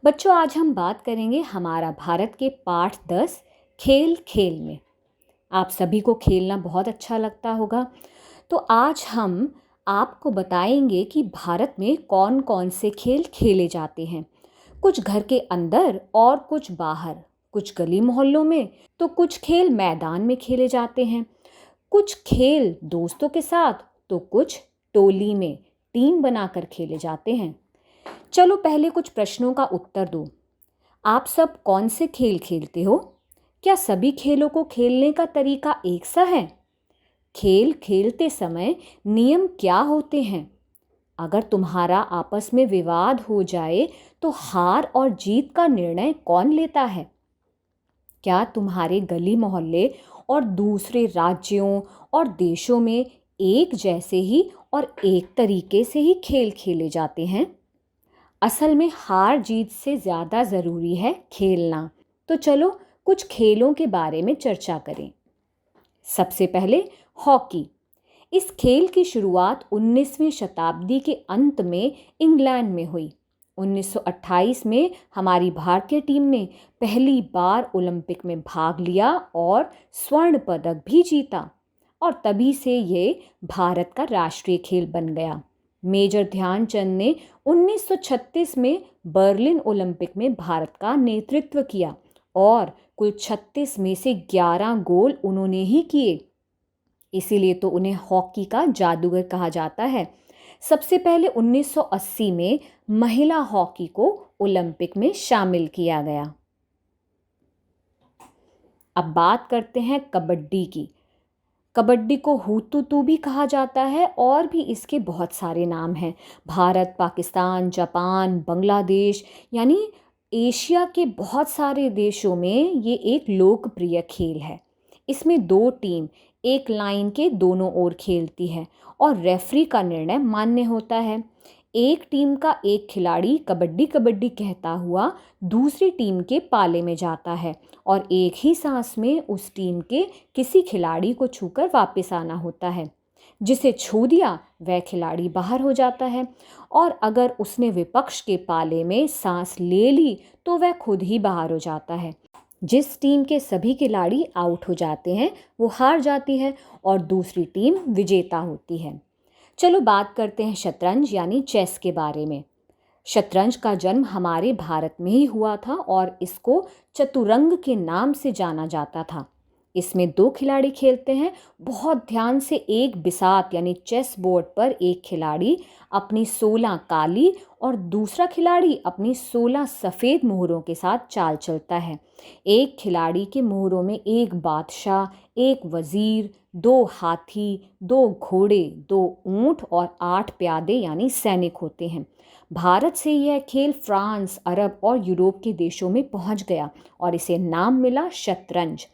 बच्चों, आज हम बात करेंगे हमारा भारत के पाठ 10 खेल खेल में। आप सभी को खेलना बहुत अच्छा लगता होगा। तो आज हम आपको बताएंगे कि भारत में कौन कौन से खेल खेले जाते हैं। कुछ घर के अंदर और कुछ बाहर, कुछ गली मोहल्लों में, तो कुछ खेल मैदान में खेले जाते हैं। कुछ खेल दोस्तों के साथ, तो कुछ टोली में टीम बनाकर खेले जाते हैं। चलो पहले कुछ प्रश्नों का उत्तर दो। आप सब कौन से खेल खेलते हो? क्या सभी खेलों को खेलने का तरीका एक सा है? खेल खेलते समय नियम क्या होते हैं? अगर तुम्हारा आपस में विवाद हो जाए तो हार और जीत का निर्णय कौन लेता है? क्या तुम्हारे गली मोहल्ले और दूसरे राज्यों और देशों में एक जैसे ही और एक तरीके से ही खेल खेले जाते हैं? असल में हार जीत से ज़्यादा ज़रूरी है खेलना। तो चलो कुछ खेलों के बारे में चर्चा करें। सबसे पहले हॉकी। इस खेल की शुरुआत 19वीं शताब्दी के अंत में इंग्लैंड में हुई। 1928 में हमारी भारतीय टीम ने पहली बार ओलंपिक में भाग लिया और स्वर्ण पदक भी जीता, और तभी से ये भारत का राष्ट्रीय खेल बन गया। मेजर ध्यानचंद ने 1936 में बर्लिन ओलंपिक में भारत का नेतृत्व किया और कुल 36 में से 11 गोल उन्होंने ही किए। इसीलिए तो उन्हें हॉकी का जादूगर कहा जाता है। सबसे पहले 1980 में महिला हॉकी को ओलंपिक में शामिल किया गया। अब बात करते हैं कबड्डी की। कबड्डी को हुतुतु भी कहा जाता है और भी इसके बहुत सारे नाम हैं। भारत, पाकिस्तान, जापान, बांग्लादेश यानी एशिया के बहुत सारे देशों में ये एक लोकप्रिय खेल है। इसमें दो टीम एक लाइन के दोनों ओर खेलती है और रेफरी का निर्णय मान्य होता है। एक टीम का एक खिलाड़ी कबड्डी कबड्डी कहता हुआ दूसरी टीम के पाले में जाता है और एक ही सांस में उस टीम के किसी खिलाड़ी को छूकर वापस आना होता है। जिसे छू दिया वह खिलाड़ी बाहर हो जाता है, और अगर उसने विपक्ष के पाले में सांस ले ली तो वह खुद ही बाहर हो जाता है। जिस टीम के सभी खिलाड़ी आउट हो जाते हैं वो हार जाती है और दूसरी टीम विजेता होती है। चलो बात करते हैं शतरंज यानी चेस के बारे में। शतरंज का जन्म हमारे भारत में ही हुआ था और इसको चतुरंग के नाम से जाना जाता था। इसमें दो खिलाड़ी खेलते हैं। बहुत ध्यान से एक बिसात यानी चेस बोर्ड पर एक खिलाड़ी अपनी 16 काली और दूसरा खिलाड़ी अपनी 16 सफ़ेद मोहरों के साथ चाल चलता है। एक खिलाड़ी के मोहरों में एक बादशाह, एक वज़ीर, 2 हाथी, 2 घोड़े, 2 ऊंट और 8 प्यादे यानी सैनिक होते हैं। भारत से यह खेल फ्रांस, अरब और यूरोप के देशों में पहुंच गया और इसे नाम मिला शतरंज।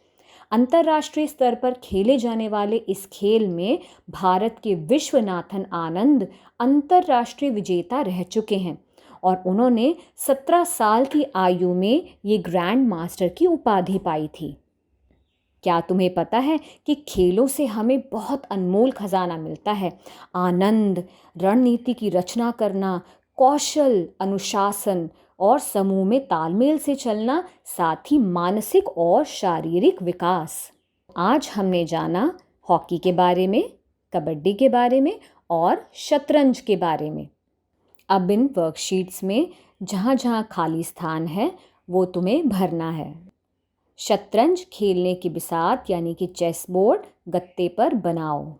अंतर्राष्ट्रीय स्तर पर खेले जाने वाले इस खेल में भारत के विश्वनाथन आनंद अंतर्राष्ट्रीय विजेता रह चुके हैं और उन्होंने 17 साल की आयु में ये ग्रैंड मास्टर की उपाधि पाई थी। क्या तुम्हें पता है कि खेलों से हमें बहुत अनमोल खजाना मिलता है? आनंद, रणनीति की रचना करना, कौशल, अनुशासन और समूह में तालमेल से चलना, साथ ही मानसिक और शारीरिक विकास। आज हमने जाना हॉकी के बारे में, कबड्डी के बारे में और शतरंज के बारे में। अब इन वर्कशीट्स में जहाँ जहाँ खाली स्थान है वो तुम्हें भरना है। शतरंज खेलने की बिसात यानी कि चेस बोर्ड गत्ते पर बनाओ।